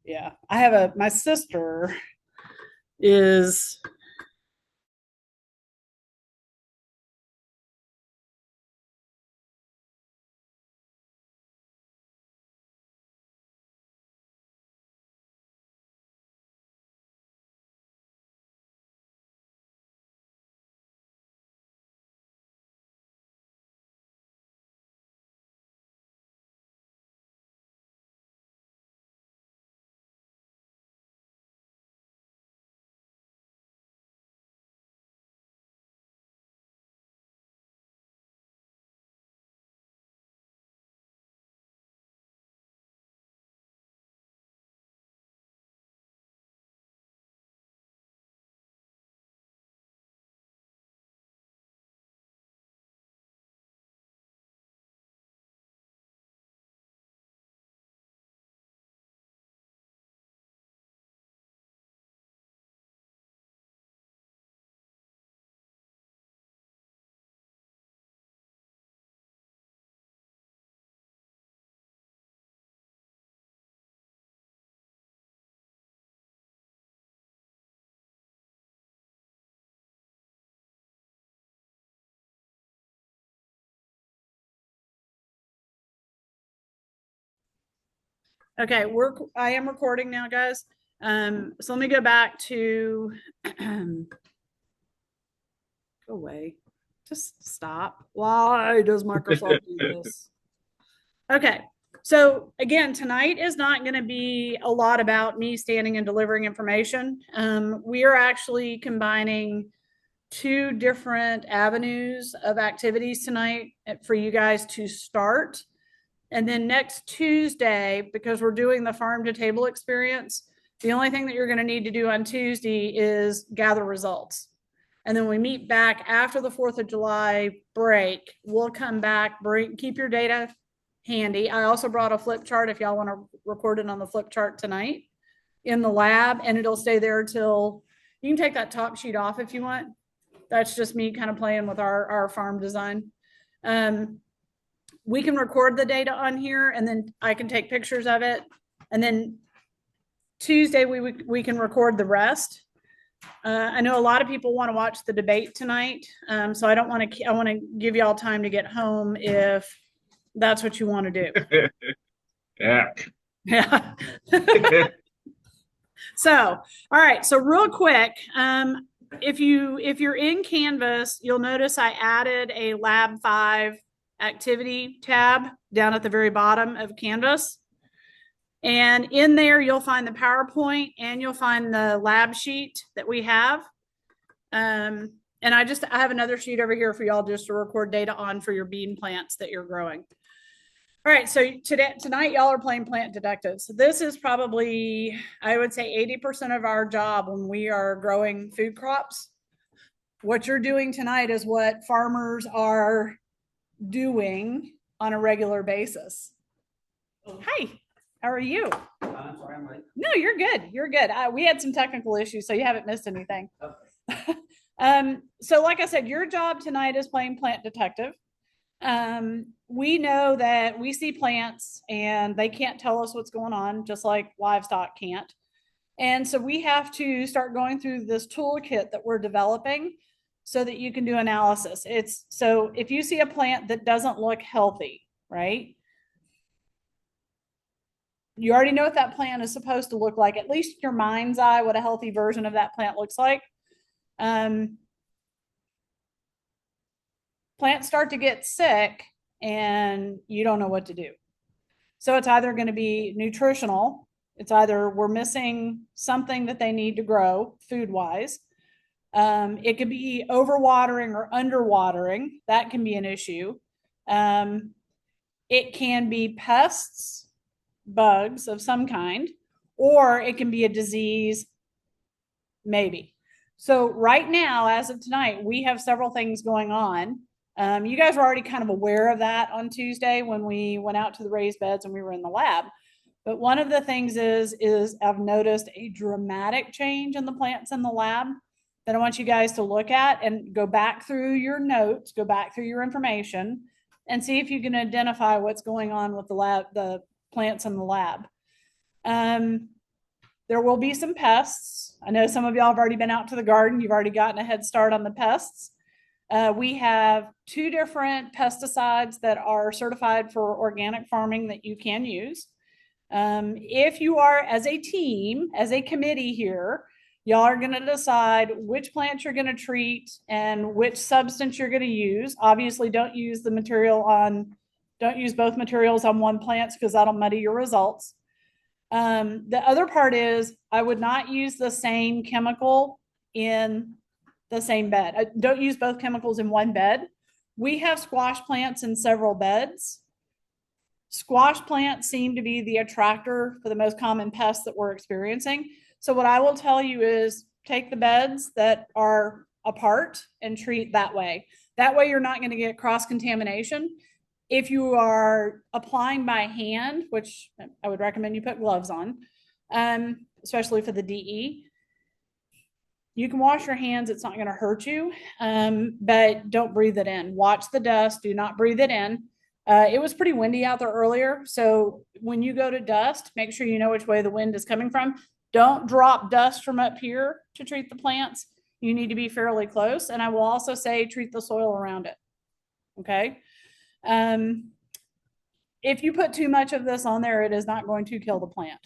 Yeah, I have my sister is okay. I am recording now, guys. So let me go back to go away. Just stop. Why does Microsoft do this? Okay. So again, tonight is not going to be a lot about me standing and delivering information. We are actually combining two different avenues of activities tonight for you guys to start. And then next Tuesday, because we're doing the farm to table experience, the only thing that you're going to need to do on Tuesday is gather results. And then we meet back after the 4th of July break. We'll come back, keep your data handy. I also brought a flip chart if y'all want to record it on the flip chart tonight in the lab, and it'll stay there till you can take that top sheet off if you want. That's just me kind of playing with our farm design. We can record the data on here, and then I can take pictures of it. And then Tuesday, we can record the rest. I know a lot of people want to watch the debate tonight. So I don't want to, I want to give y'all time to get home if that's what you want to do. Yeah. Yeah. So, all right. So real quick, if you're in Canvas, you'll notice I added a Lab 5 activity tab down at the very bottom of Canvas. And in there, you'll find the PowerPoint and you'll find the lab sheet that we have. And I have another sheet over here for y'all just to record data on for your bean plants that you're growing. All right, so tonight y'all are playing plant detectives. So this is probably, I would say 80% of our job when we are growing food crops. What you're doing tonight is what farmers are doing on a regular basis. Hi, how are you? I'm sorry, I'm late. No, you're good. You're good. We had some technical issues, so you haven't missed anything. Okay. So like I said, your job tonight is playing plant detective. We know that we see plants and they can't tell us what's going on, just like livestock can't. And so we have to start going through this toolkit that we're developing so that you can do analysis. It's so if you see a plant that doesn't look healthy, right? You already know what that plant is supposed to look like, at least in your mind's eye, what a healthy version of that plant looks like. Plants start to get sick and you don't know what to do. So it's either going to be nutritional, it's either we're missing something that they need to grow food wise. It could be overwatering or underwatering. That can be an issue. It can be pests, bugs of some kind, or it can be a disease, maybe. So right now, as of tonight, we have several things going on. You guys were already kind of aware of that on Tuesday when we went out to the raised beds and we were in the lab. But one of the things is I've noticed a dramatic change in the plants in the lab that I want you guys to look at and go back through your notes, go back through your information, and see if you can identify what's going on with the plants in the lab. There will be some pests. I know some of y'all have already been out to the garden. You've already gotten a head start on the pests. We have 2 different pesticides that are certified for organic farming that you can use. If you are, as a team, as a committee here, y'all are going to decide which plants you're going to treat and which substance you're going to use. Obviously, don't use both materials on one plant because that'll muddy your results. The other part is I would not use the same chemical in the same bed. Don't use both chemicals in one bed. We have squash plants in several beds. Squash plants seem to be the attractor for the most common pests that we're experiencing. So what I will tell you is take the beds that are apart and treat that way. That way you're not going to get cross-contamination. If you are applying by hand, which I would recommend you put gloves on, especially for the DE, you can wash your hands. It's not going to hurt you, but don't breathe it in. Watch the dust. Do not breathe it in. It was pretty windy out there earlier. So when you go to dust, make sure you know which way the wind is coming from. Don't drop dust from up here to treat the plants. You need to be fairly close. And I will also say treat the soil around it. Okay. If you put too much of this on there, it is not going to kill the plant.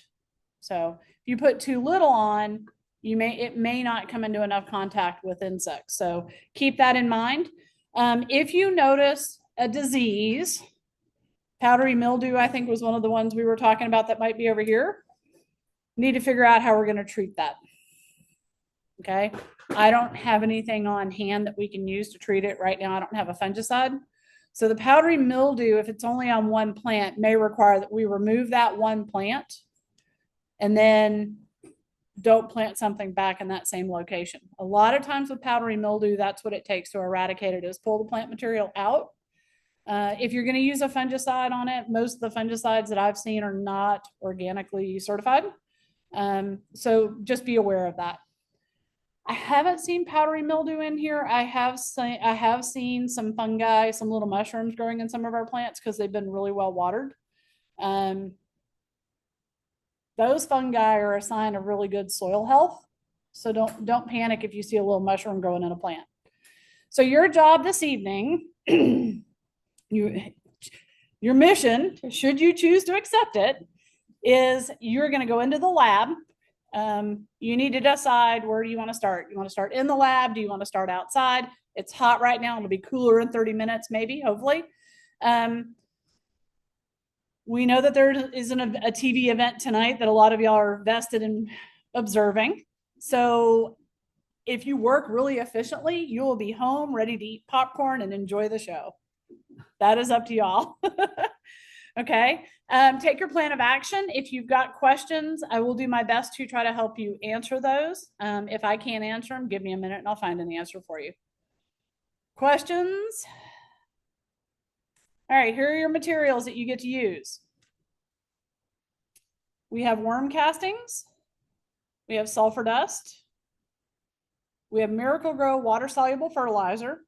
So if you put too little on, it may not come into enough contact with insects. So keep that in mind. If you notice a disease, powdery mildew, I think was one of the ones we were talking about that might be over here. Need to figure out how we're going to treat that. Okay. I don't have anything on hand that we can use to treat it right now. I don't have a fungicide. So the powdery mildew, if it's only on one plant, may require that we remove that one plant and then don't plant something back in that same location. A lot of times with powdery mildew, that's what it takes to eradicate it, is pull the plant material out. If you're going to use a fungicide on it, most of the fungicides that I've seen are not organically certified. So just be aware of that. I haven't seen powdery mildew in here. I have seen some fungi, some little mushrooms growing in some of our plants because they've been really well watered. Those fungi are a sign of really good soil health. So don't panic if you see a little mushroom growing in a plant. So your job this evening, your mission, should you choose to accept it, is you're going to go into the lab. You need to decide, where do you want to start? You want to start in the lab? Do you want to start outside? It's hot right now. It'll be cooler in 30 minutes, maybe, hopefully. We know that there is a TV event tonight that a lot of y'all are vested in observing. So if you work really efficiently, you will be home ready to eat popcorn and enjoy the show. That is up to y'all. Okay. Take your plan of action. If you've got questions, I will do my best to try to help you answer those. If I can't answer them, give me a minute and I'll find an answer for you. Questions? All right, here are your materials that you get to use. We have worm castings. We have sulfur dust. We have Miracle-Gro water-soluble fertilizer.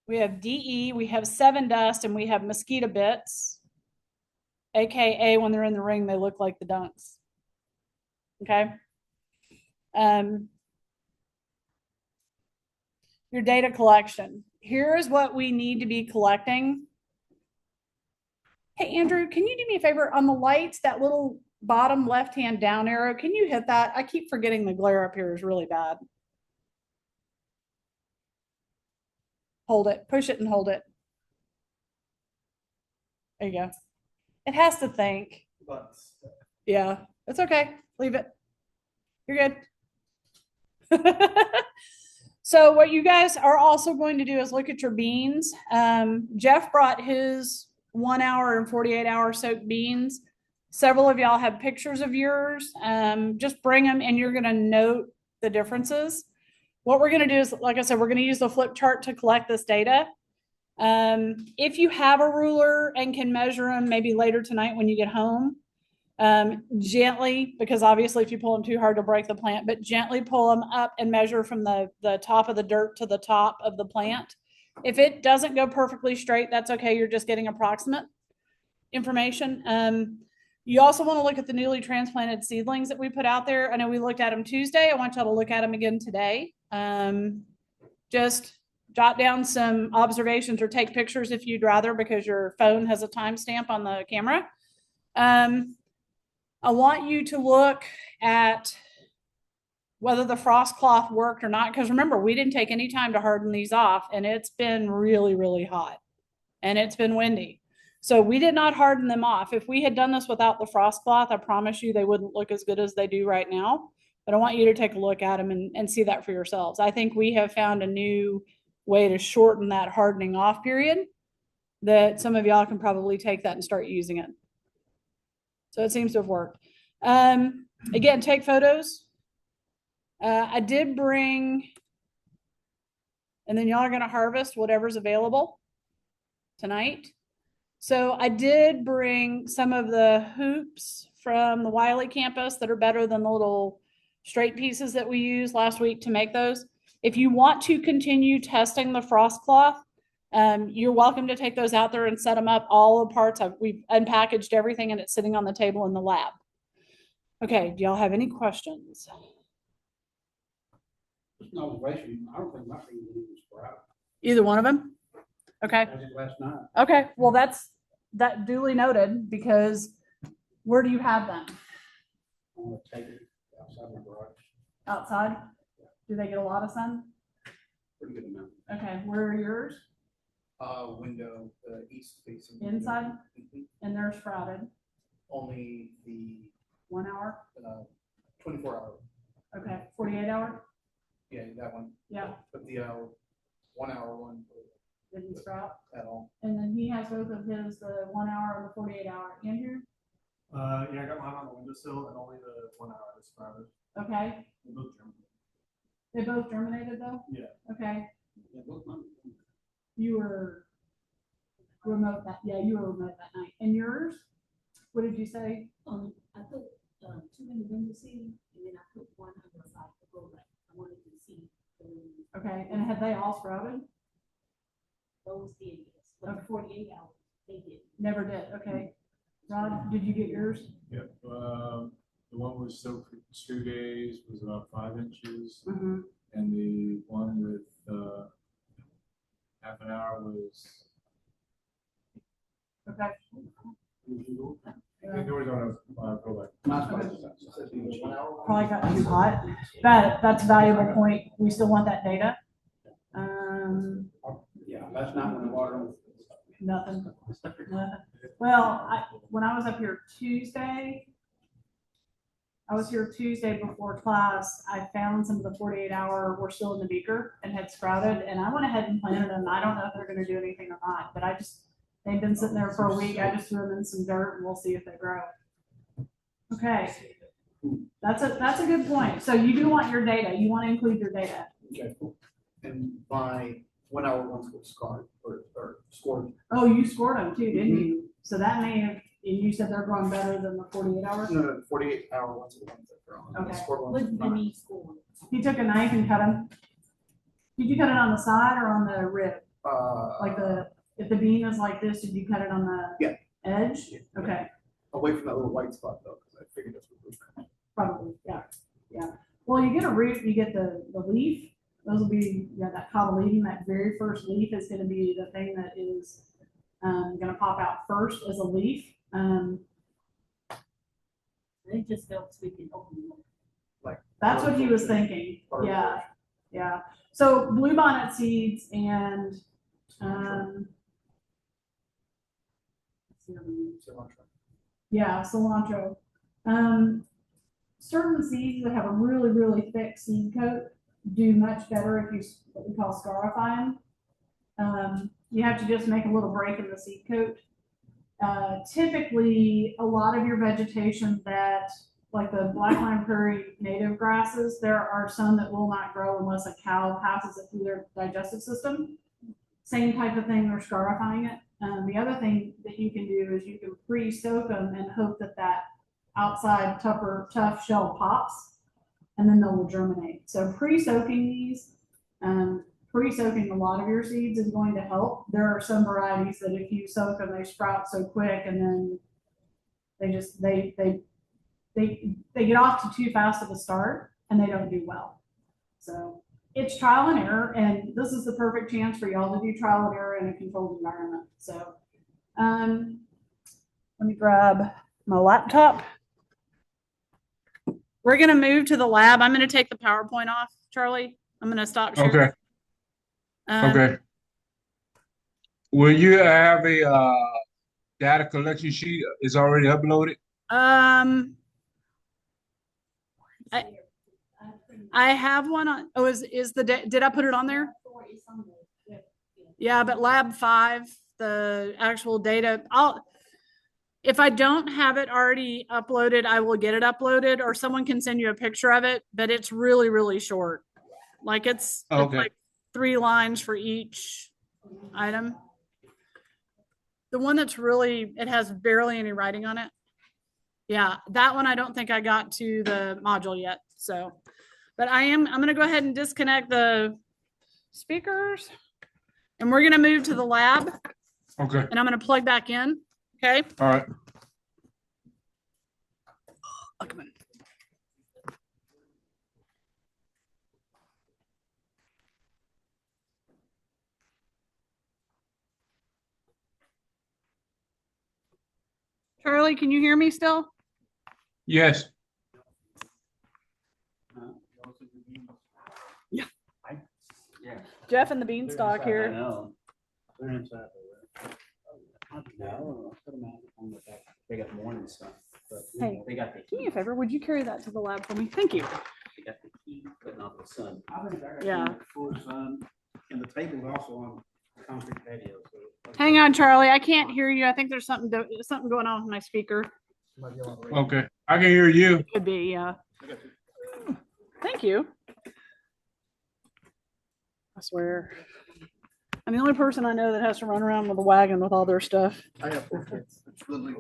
We have DE, we have 7 dust, and we have mosquito bits. AKA when they're in the ring, they look like the dunks. Okay. Your data collection. Here's what we need to be collecting. Hey, Andrew, can you do me a favor on the lights, that little bottom left-hand down arrow? Can you hit that? I keep forgetting the glare up here is really bad. Hold it, push it and hold it. There you go. It has to think. Yeah, it's okay. Leave it. You're good. So what you guys are also going to do is look at your beans. Jeff brought his 1 hour and 48-hour soaked beans. Several of y'all have pictures of yours. Just bring them and you're going to note the differences. What we're going to do is, like I said, we're going to use the flip chart to collect this data. If you have a ruler and can measure them maybe later tonight when you get home, gently, because obviously if you pull them too hard to break the plant, but gently pull them up and measure from the top of the dirt to the top of the plant. If it doesn't go perfectly straight, that's okay. You're just getting approximate information. You also want to look at the newly transplanted seedlings that we put out there. I know we looked at them Tuesday. I want y'all to look at them again today. Just jot down some observations or take pictures if you'd rather, because your phone has a timestamp on the camera. I want you to look at whether the frost cloth worked or not, because remember, we didn't take any time to harden these off, and it's been really, really hot and it's been windy. So we did not harden them off. If we had done this without the frost cloth, I promise you they wouldn't look as good as they do right now. But I want you to take a look at them and see that for yourselves. I think we have found a new way to shorten that hardening off period that some of y'all can probably take that and start using it. So it seems to have worked. Again, take photos. I did bring, and then y'all are going to harvest whatever's available tonight. So I did bring some of the hoops from the Wiley campus that are better than the little straight pieces that we used last week to make those. If you want to continue testing the frost cloth, you're welcome to take those out there and set them up. All the parts, we've unpackaged everything and it's sitting on the table in the lab. Okay, do y'all have any questions? Just an observation. I don't think my thing was sprout. Either one of them? Okay. I did last night. Okay, well, that's that duly noted, because where do you have them? I'm gonna take it outside my garage. Outside? Do they get a lot of sun? Pretty good amount. Okay, where are yours? Window, east facing. Inside? Mhm. And they're sprouted. Only the 1 hour? 24-hour. Okay, 48 hour? Yeah, that one. Yeah. But the 1 hour one Didn't sprout. at all. And then he has both of his, the 1 hour and the 48 hour. Andrew? Yeah, I got mine on the windowsill and only the 1 hour is sprouted. Okay. They both germinated. They both germinated though? Yeah. Okay. Yeah, both mine. You were remote that, yeah, you were remote that night. And yours? What did you say? I put two in the window seat, and then I put one on the side to go right. I wanted to see Okay, and had they all sprouted? those did, yes, but Okay. the 48 hours, they did. Never did, okay. Rod, did you get yours? Yep. The one with soaked for 2 days was about 5 inches, Mm-hmm. and the one with half an hour was. Okay. I think there was on a go back. Mine's probably 1 hour. Probably got too hot, but that's a valuable point. We still want that data. Yeah, last night when the water. Nothing. Well, when I was up here Tuesday, I was here Tuesday before class. I found some of the 48 hour were still in the beaker and had sprouted, and I went ahead and planted them. I don't know if they're going to do anything or not, but they've been sitting there for a week. I just threw them in some dirt and we'll see if they grow. Okay. That's a good point. So you do want your data. You want to include your data. Okay. And my 1 hour ones were scored or scored. Oh, you scored them too, didn't you? So that may have, and you said they're growing better than the 48 hours? No, the 48-hour ones are the ones that are on. Okay. The scored What ones did are not. he score? He took a knife and cut them. Did you cut it on the side or on the rib? Like if the bean is like this, did you cut it on the edge? Yeah. Okay, Away from that little white spot though, because I figured that's what was. probably, yeah, yeah. Well, you get a root, you get the leaf. Those will be, that cotyledon, that very first leaf is gonna be the thing that is gonna pop out first as a leaf. They just felt we can open them. That's what he was thinking. Yeah, yeah. So bluebonnet seeds and yeah, cilantro. Certain seeds that have a really, really thick seed coat do much better if you what we call scarify them. You have to just make a little break in the seed coat. Typically, a lot of your vegetation that, like the blackline prairie native grasses, there are some that will not grow unless a cow passes it through their digestive system. Same type of thing, they're scarifying it. The other thing that you can do is you can pre-soak them and hope that outside tough shell pops, and then they will germinate. So pre-soaking these, pre-soaking a lot of your seeds is going to help. There are some varieties that if you soak them, they sprout so quick, and then They just, they get off to too fast of a start and they don't do well. So it's trial and error, and this is the perfect chance for y'all to do trial and error in a controlled environment. So, let me grab my laptop. We're going to move to the lab. I'm going to take the PowerPoint off, Charlie. I'm going to stop sharing. Okay. Okay. Will you have a data collection sheet is already uploaded? I have one on, oh, did I put it on there? Yeah, but lab 5, the actual data, if I don't have it already uploaded, I will get it uploaded, or someone can send you a picture of it, but it's really, really short. Like it's like 3 lines for each item. The one that's really, it has barely any writing on it. Yeah, that one I don't think I got to the module yet. So, but I'm going to go ahead and disconnect the speakers, and we're going to move to the lab. Okay. And I'm going to plug back in. Okay. All right. Oh, come on. Charlie, can you hear me still? Yes. Yeah. Yeah. Jeff and the Beanstalk I here. know. They're inside there. No, put them out on the back. They got morning stuff. But Hey, they got the do me a favor. Would you carry that to the lab for me? Thank you. They got the key, but not the sun. Yeah. Full sun, and the table's also on concrete patio. So Hang on, Charlie. I can't hear you. I think there's something going on with my speaker. Okay. I can hear you. Could be, yeah. Thank you. I swear. I'm the only person I know that has to run around with a wagon with all their stuff. I have 4 kids. It's literally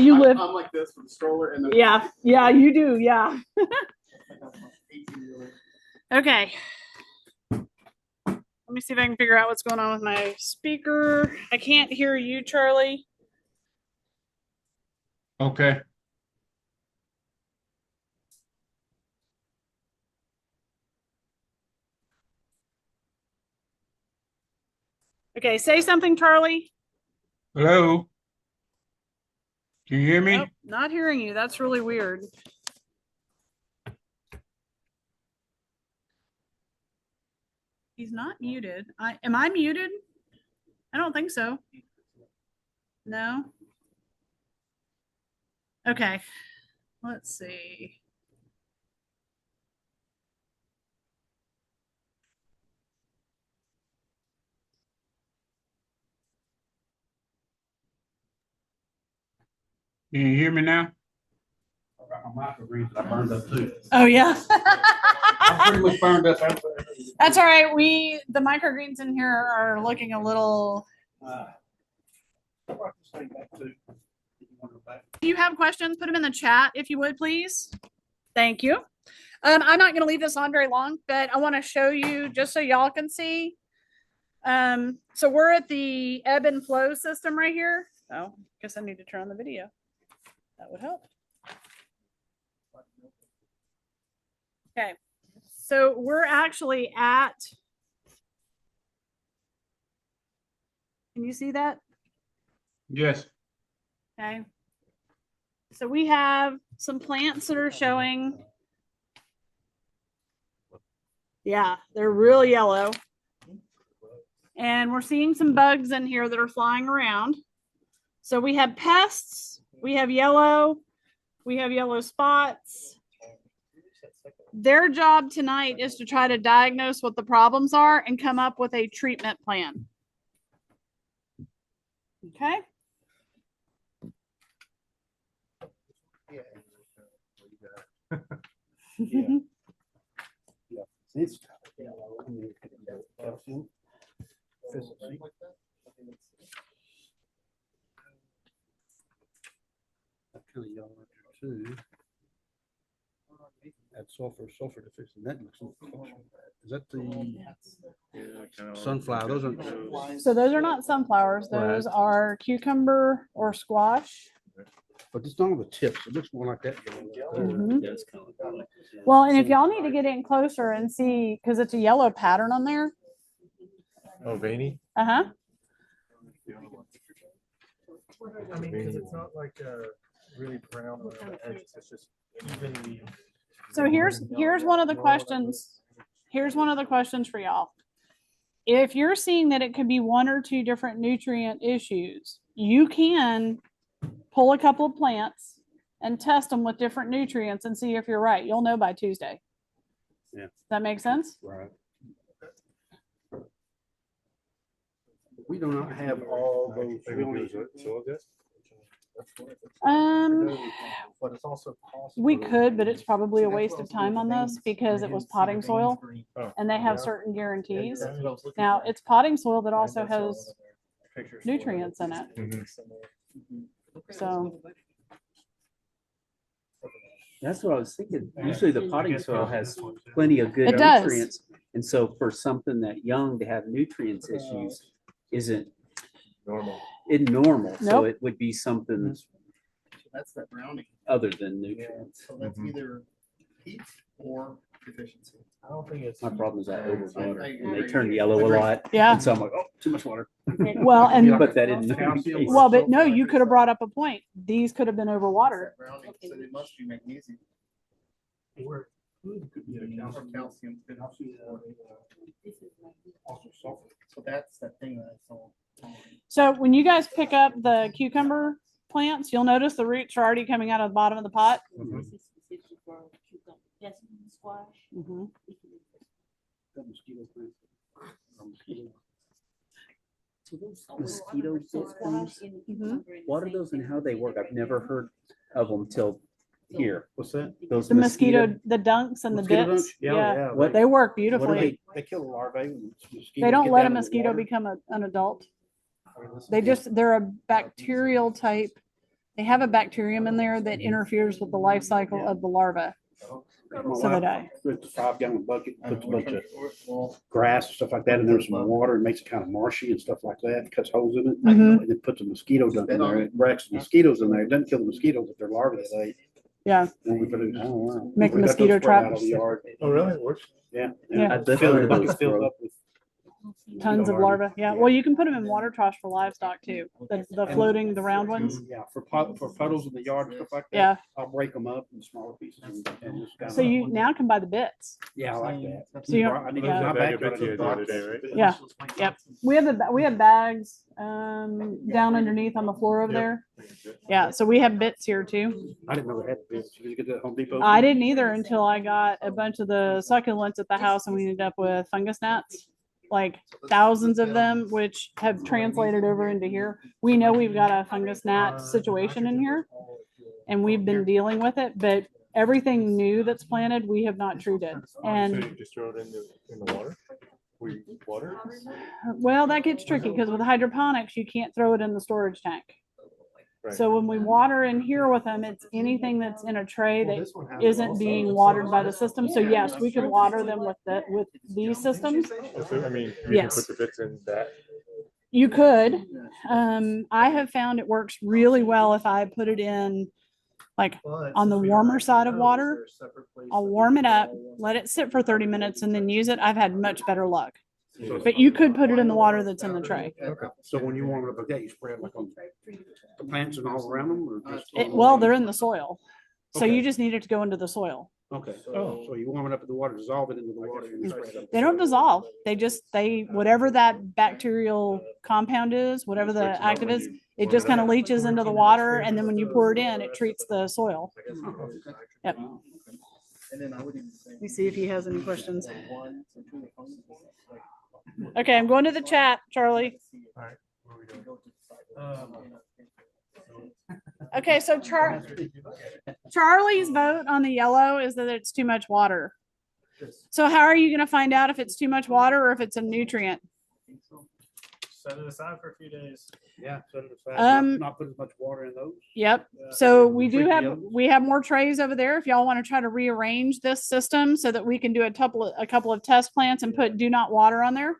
You live. I'm like this with the stroller and the. Yeah, you do. Yeah. Okay. Let me see if I can figure out what's going on with my speaker. I can't hear you, Charlie. Okay. Okay, say something, Charlie. Hello. Can you hear me? Nope, not hearing you. That's really weird. He's not muted. Am I muted? I don't think so. No. Okay. Let's see. Can you hear me now? I got my microgreens that I burned up too. Oh yeah. I pretty much burned up. That's all right. The microgreens in here are looking a little. If you have questions, put them in the chat if you would, please. Thank you. I'm not going to leave this on very long, but I want to show you just so y'all can see. So we're at the ebb and flow system right here. Oh, guess I need to turn on the video. That would help. Okay, so we're actually at. Can you see that? Yes. Okay. So we have some plants that are showing. Yeah, they're real yellow. And we're seeing some bugs in here that are flying around. So we have pests, we have yellow spots. Their job tonight is to try to diagnose what the problems are and come up with a treatment plan. Okay. Add sulfur to fix the net. Is that the sunflower? Those are. So those are not sunflowers. Those are cucumber or squash. But it's not on the tips. It looks more like that. Mhm. Yeah, it's kind of like that. Well, and if y'all need to get in closer and see, because it's a yellow pattern on there. Oh, veiny? Uh-huh. I mean, because it's not like really brown around the edges, it's just evenly. So here's one of the questions. Here's one of the questions for y'all. If you're seeing that it could be one or two different nutrient issues, you can pull a couple of plants and test them with different nutrients and see if you're right. You'll know by Tuesday. Yeah. Does that make sense? Right. We do not have all those really. But it's also possible. We could, but it's probably a waste of time on this because it was potting soil and they have certain guarantees. Now, it's potting soil that also has nutrients in it. So, That's what I was thinking. Usually the potting soil has plenty of good It does. nutrients. And so for something that young to have nutrients issues isn't Normal. normal. So Nope. it would be something That's that browning. other than nutrients. So that's Mhm. either heat or deficiency. I don't think it's. My problem is I overwater I and they agree. turn yellow a lot. yeah. And so I'm like, oh, too much water. Well, and But that in. well, but no, you could have brought up a point. These could have been overwatered. That browning, so they must be magnesium Or could be a or calcium. calcium. So that's that thing that I saw. So when you guys pick up the cucumber plants, you'll notice the roots are already coming out of the bottom of the pot. Yes, squash. Mhm. Mosquito bit things. Mhm. What are those and how they work? I've never heard of them till here. What's that? Those The mosquito, the dunks and the Mosquito bits. dunks? Yeah, What they work what do beautifully. They kill the larvae. when mosquitoes They don't get let a down in the mosquito water. become an adult. They're a bacterial type. They have a bacterium in there that interferes with the life cycle of the larva. My So they wife die. puts a 5-gallon bucket, puts a bunch of grass and stuff like that in there, some water, and makes it kind of marshy and stuff like that, cuts holes in it. Mhm. And then puts a mosquito dunk in there. It wrecks the mosquitoes in there. It doesn't kill the mosquitoes, but they're larvae that lay. Yeah, And we put it, make a we got those mosquito spread out trap. on the yard. Oh, really? It works? Yeah. Yeah. I bet Fill one the of bucket those filled grow. up with. Tons of larvae. Yeah. Well, you can put them in water troughs for livestock too. The floating, the round ones. Yeah, for puddles in the yard and stuff like that. Yeah. I'll break them up in smaller pieces and just kind of. So you now can buy the bits. Yeah, I like that. So you don't- I need yeah. my Bag of backyard. bits you had the other day, right? Yeah. Yep. We have bags down underneath on the floor over there. Yeah. So we have bits here too. I didn't know they had bits. Did you get that at Home Depot? I didn't either until I got a bunch of the succulents at the house and we ended up with fungus gnats, like thousands of them, which have translated over into here. We know we've got a fungus gnat situation in here and we've been dealing with it, but everything new that's planted, we have not treated. So And you just throw it in the water? We water? well, that gets tricky because with hydroponics, you can't throw it in the storage tank. Right. So when we water in here with them, it's anything that's in a tray that isn't being watered by the system. So yes, we could water them with these systems. So, I mean, you Yes. can put the bits in that. You could. I have found it works really well if I put it in like on the warmer side of water. I'll warm it up, let it sit for 30 minutes and then use it. I've had much better luck. But you could put it in the water that's in the tray. So when you warm it up like that, you spread it like on the plants and all around them or just? Well, they're in the soil. So Okay. you just need it to go into the soil. Okay, so you warm it up in the water, dissolve it into the water and spread it up. They don't dissolve. They whatever that bacterial compound is, whatever the active is, it just kind of leaches into the water. And then when you pour it in, it treats the soil. Yep. And then I would even say. Let me see if he has any questions. Okay, I'm going to the chat, Charlie. Okay, so Charlie's vote on the yellow is that it's too much water. So how are you going to find out if it's too much water or if it's a nutrient? Set it aside for a few days. Yeah. Set it aside. Um, Not put as much water in those. Yep. So we Freaky have more trays over there. If y'all want to try to rearrange this system so that we can do a couple of test plants and put do not water on there.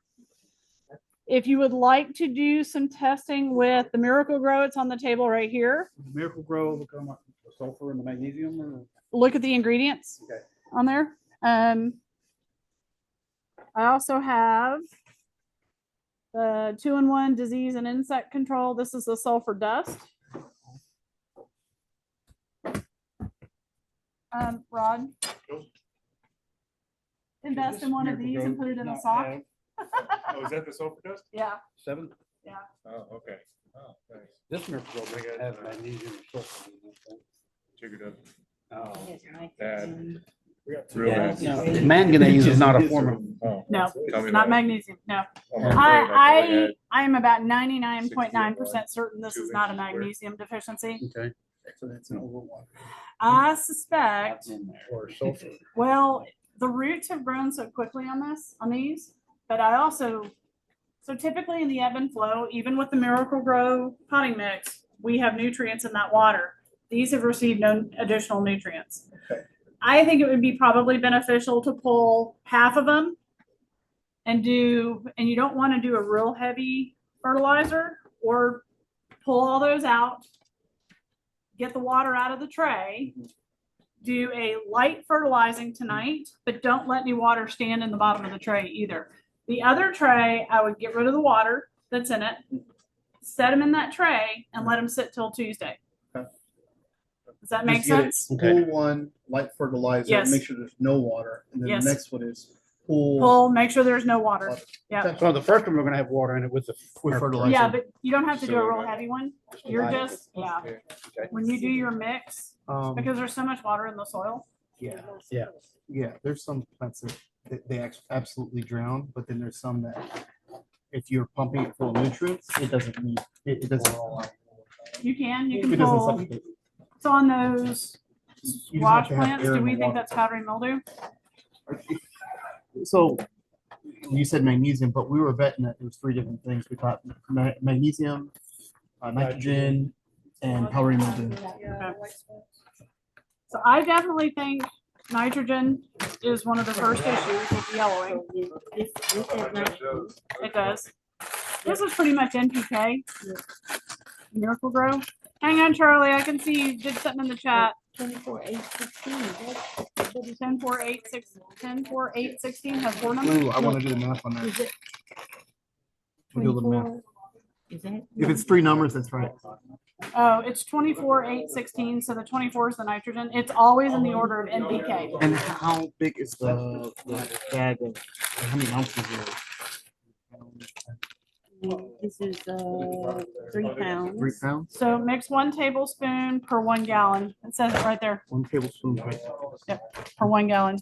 If you would like to do some testing with the Miracle Grow, it's on the table right here. Miracle Grow, look on the sulfur and the magnesium or? Look at the ingredients Okay. on there. I also have the 2-in-1 disease and insect control. This is the sulfur dust. Rod, invest in one of these and put it in a sock. Oh, is that the sulfur dust? Yeah, 7? Oh, okay. Oh, thanks. This Miracle Grow doesn't have magnesium or sulfur in it. Check it out. Oh. Bad. Yeah, Real bad. no, manganese is not a form of. Oh, no, tell me not about it. magnesium. No, Oh, my God, I had I am about 99.9% certain this is not a 2 inches magnesium deficiency. Okay. So that's an overwater. I suspect, Or sulfur. well, the roots have grown so quickly on these, but I also, so typically in the ebb and flow, even with the Miracle Grow potting mix, we have nutrients in that water. These have received no additional nutrients. Okay. I think it would be probably beneficial to pull half of them and you don't want to do a real heavy fertilizer, or pull all those out, get the water out of the tray, do a light fertilizing tonight, but don't let any water stand in the bottom of the tray either. The other tray, I would get rid of the water that's in it, set them in that tray and let them sit till Tuesday. Okay. Does that make Just get it. sense? Pool one, light fertilizer, Yes. make sure there's no water. And then Yes. the next one is pool. Pull, make sure there's no water. Yeah. So the first one, we're gonna have water in it with the. With fertilizer. Yeah, but you don't have to do a real So, heavy one. You're light. just, yeah. When you do your mix, because there's so much water in the soil. Yeah. Yeah. Yeah, there's some plants that they absolutely drown, but then there's some that if you're pumping it full of nutrients, it doesn't need, it doesn't. You can It pull. doesn't suffocate. So on those You just squash have to have plants, air do in we the think water. that's powdery mildew? So you said magnesium, but we were betting that it was 3 different things. We thought magnesium, nitrogen, and powdery mildew. So I definitely think nitrogen is one of the first issues with yellowing. It does. This is pretty much NPK. Miracle Grow. Hang on, Charlie. I can see you did something in the chat. 10-4-8-16 has 4 numbers. Ooh, I want to do the math on that. Is it We'll do the math. 24? Is that? If it's 3 numbers, that's right. Oh, it's 24-8-16. So the 24 is the nitrogen. It's always in the order of NPK. And how big is the bag of, how many ounces is it? This is 3 pounds. 3 pounds? So mix 1 tablespoon per 1 gallon. It says it right there, 1 tablespoon. per 1 gallon.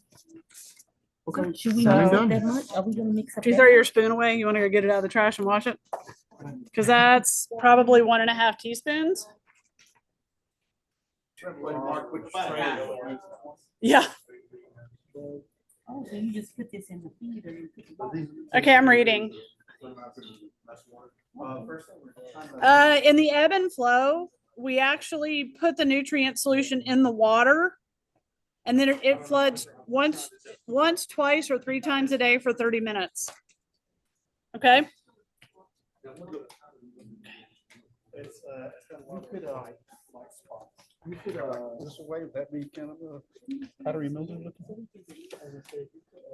Okay. Should we So- mix up that much? Are we gonna mix up? If you that throw much? your spoon away, you want to go get it out of the trash and wash it? Because that's probably 1.5 teaspoons. Yeah. Oh, so you just put this in the feeder and put the bottle. Okay, I'm reading. In the ebb and flow, we actually put the nutrient solution in the water, and then it floods once, twice, or 3 times a day for 30 minutes. Okay. This way, would that be kind of a powdery mildew looking?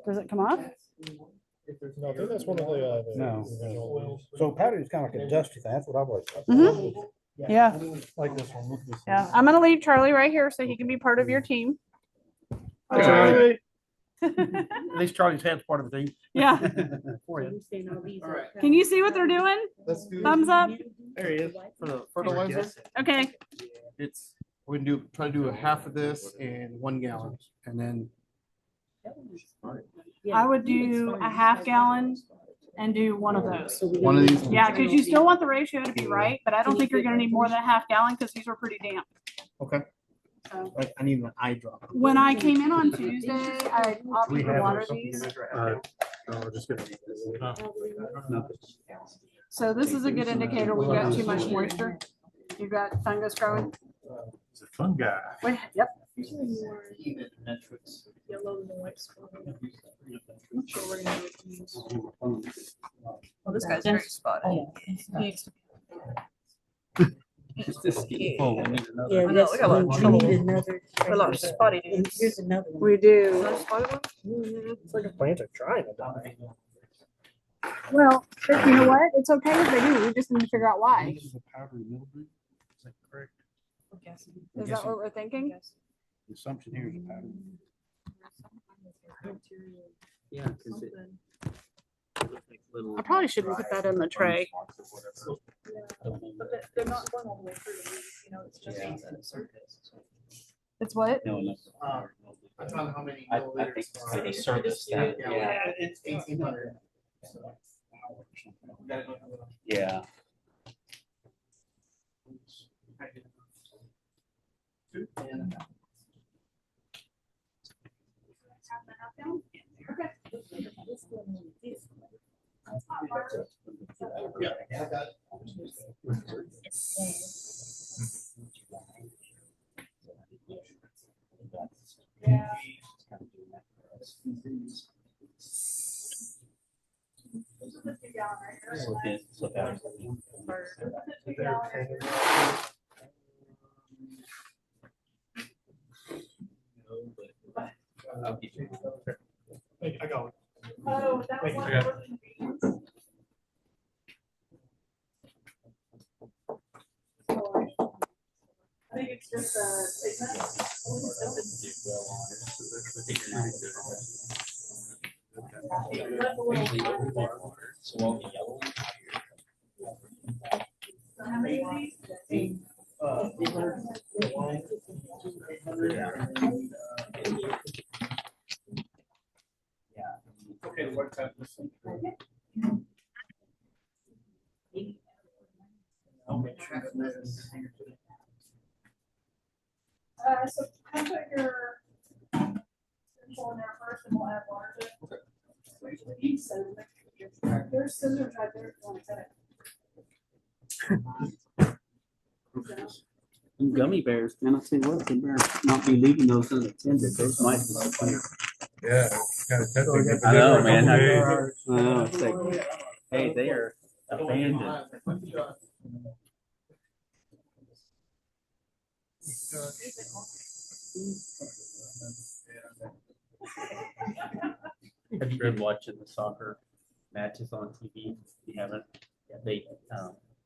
Does it come off? No, I think that's one of the. No. So powdery is kind of like a dusty thing. That's what I've always thought. Mhm. Yeah. Like this one. Look at this one. Yeah. I'm gonna leave Charlie right here so he can be part of your team. Charlie. At least Charlie's hand's part of the thing. Yeah. For you. You saying all these are- Can you see what they're doing? Let's do Thumbs up. There he is. For the fertilizer, Okay. it's, we're gonna try to do a half of this in 1 gallon, and then I would do a half gallon and do one of those. one of these. Yeah, because you still want the ratio to be right, but I don't think you're gonna need more than a half gallon because these are pretty damp. Okay. So Like, I need an eye drop. when I came in on Tuesday, I opted to water these. So this is a good indicator we've got too much moisture. You've got fungus growing. It's a fun guy. Yep. Even metrics. Yellow and the white spot. I'm sure we're gonna get these. Well, this guy's very spotty. He's It's this full. We need another. I know, we got a lot of trouble. A lot of spotty dudes. Here's another one. We do. Another spotty one? It's like a plant are trying to die. Well, but you know what? It's okay if they do. We just need to figure out why. This is a powdery mildew. Is that correct? Is that what we're thinking? The assumption here is a powdery. Yeah, because it. I probably shouldn't put that in the tray. They're not going all the way through, you know, it's just Yeah. at a surface. It's what? No, no. I found how many I think milliliters. they service that, yeah, It's 1,800. yeah. So that- I'll get you. I got it. Oh, that was Yeah. I think it's just Okay, what time is it? I'll make sure that this- so can I put your control in there first and we'll add water to it? Each scissors. There's scissors right there if you want to cut it. And gummy bears, man, I'll tell you what, they better not be leaving those unattended. Those might be. Yeah. Kind of tempting. I know, man. I Days. know, it's like, hey, they are abandoned. Have you been watching the soccer matches on TV? You haven't? Yeah,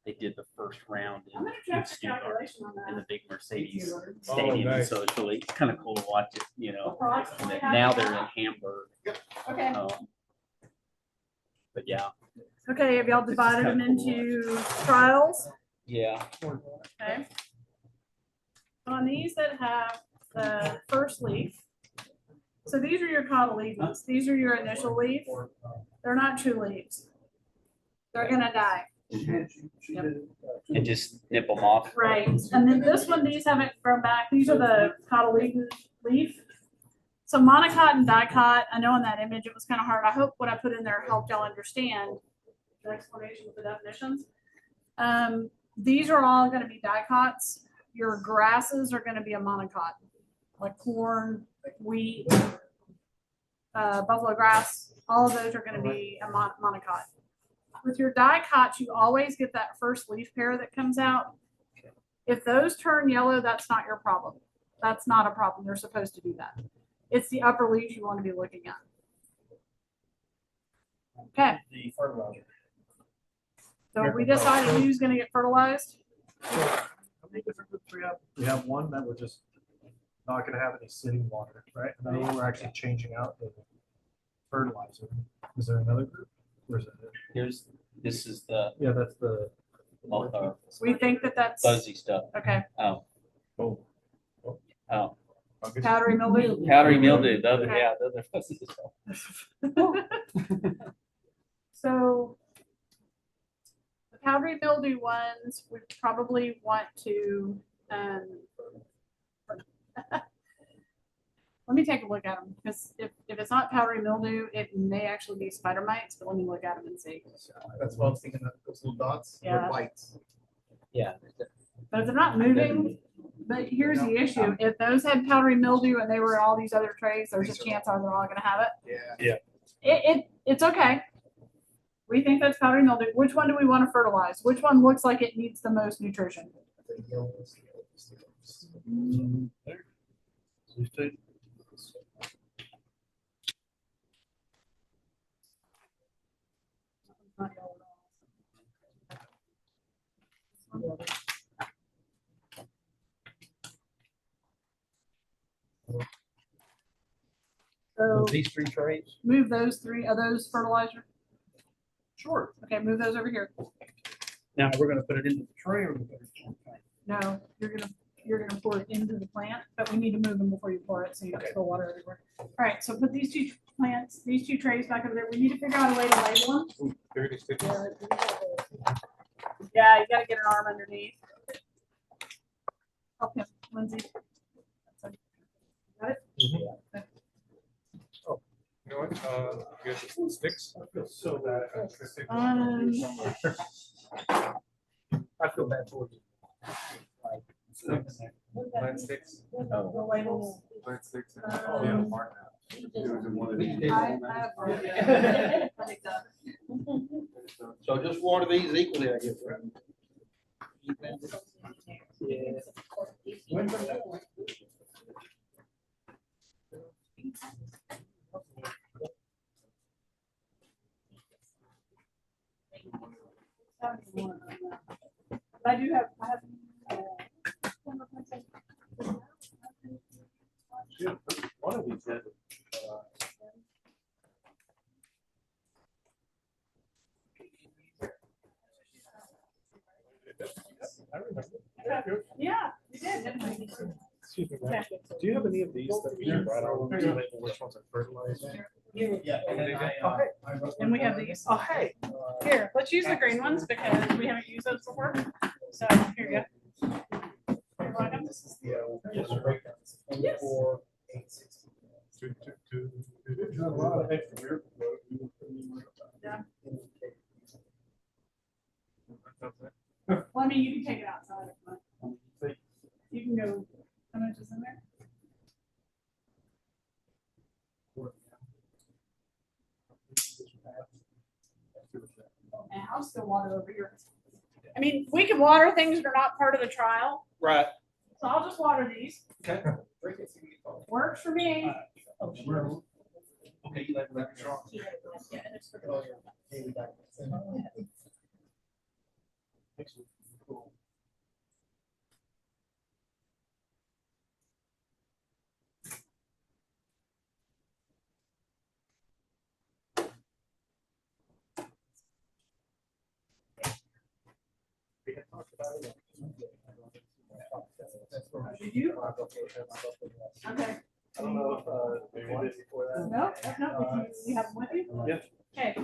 they did the first round I'm gonna in check the Stuttgart calculation on in that. the big Mercedes Oh, stadium, nice. so it's really kind of cool to watch it, you know. And Approximately then how now many they're in miles? Hamburg. Okay, But yeah, okay, have y'all divided them into trials? yeah. Okay. On these that have the first leaf, so these are your cotyledons. These are your initial leaf. They're not true leaves. They're gonna die. And just nip them off. Right, and then this one, these haven't grown back. These are the cotyledon leaf. So monocot and dicot, I know in that image it was kind of hard. I hope what I put in there helped y'all understand the explanation of the definitions. These are all gonna be dicots. Your grasses are gonna be a monocot, like corn, wheat, buffalo grass, all of those are gonna be a monocot. With your dicots, you always get that first leaf pair that comes out. If those turn yellow, that's not your problem. That's not a problem. They're supposed to do that. It's the upper leaves you want to be looking at. Okay, The fertilizer. so we decided who's gonna get fertilized. How many different groups we have? We have one that we're just not gonna have any sitting water, right? Another one we're actually changing out the fertilizer. Is there another group? Where's that? This is the Yeah, that's the. We think that that's, fuzzy stuff. okay, Oh, Oh. oh. powdery mildew. Powdery mildew, the other, Okay. yeah, the other fuzzy stuff. So the powdery mildew ones, we probably want to, let me take a look at them, because if it's not powdery mildew, it may actually be spider mites, but let me look at them and see. That's what I was thinking, of those little dots, Yeah. they're lights. Yeah. But if they're not moving, But here's the issue, if those had powdery mildew and they were in all these other trays, there's a chance they're all gonna have it. Yeah. It's okay. We think that's powdery mildew. Which one do we want to fertilize? Which one looks like it needs the most nutrition? So These 3 trays? move those 3, are those fertilizer? Sure. Okay, move those over here. Now, we're gonna put it into the tray or we're gonna put it in the tank? No, you're gonna pour it into the plant, but we need to move them before you pour it, so you don't spill water everywhere. All right, so put these 2 plants, these 2 trays back over there. We need to figure out a way to label them. Yeah, you gotta get an arm underneath. Help him, Lindsay. Got it? Okay. You know what, you have the sticks? I feel so bad. I feel bad for you. Plant sticks. The labels. Plant sticks. Um, I have. So just water these equally, I guess, right? I do have, One of these had, I remember. yeah, you did, didn't we? Excuse me, Matt. Do you have any of these that we can write on to label which ones are fertilized? Yeah. Oh, hey. And we have these. Oh, hey. Here, let's use the green ones because we haven't used those before. So here you go. You're welcome. This is the, yes. Yes. Yeah. Well, I mean, you can take it outside. If you want. You can go, how much is in there? And I'll still water over here. I mean, we can water things that are not part of the trial, Right. so I'll just water these. Okay. Works for me. Okay, you like that strong? Did you? Okay. I don't know if you're busy for that. No, you have them with you? Yeah. Okay,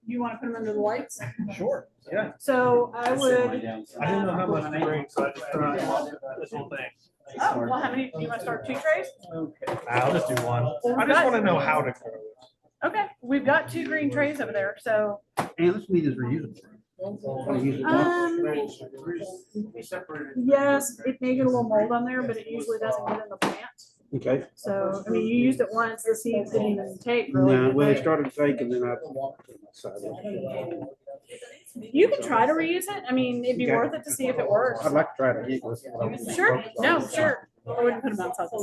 you want to put them under the lights? Sure, yeah. So I would. I didn't know how much to bring, so I just threw this whole thing. Oh, well, how many, do you want to start 2 trays? I'll just do one. Well, I just want to know how to grow it. Okay, we've got 2 green trays over there, so. And this meat is reusable. Yes, it may get a little mold on there, but it usually doesn't get in the plant. Okay. So, I mean, you used it once, the seeds didn't even take really. No, well, they started taking, then I. You can try to reuse it. I mean, it'd be Okay. worth it to see if it works. I'd like to try it again. Sure, no, sure. I wouldn't put them outside the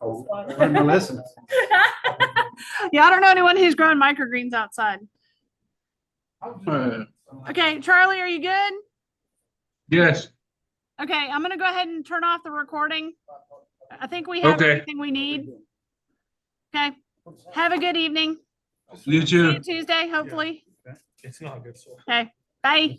sun. I'm gonna listen. Yeah, I don't know anyone who's growing microgreens outside. Okay, Charlie, are you good? Yes. Okay, I'm gonna go ahead and turn off the recording. I think we have Okay. everything we need. Okay, have a good evening. You See too. you Tuesday, hopefully. It's not good, so. Okay, bye.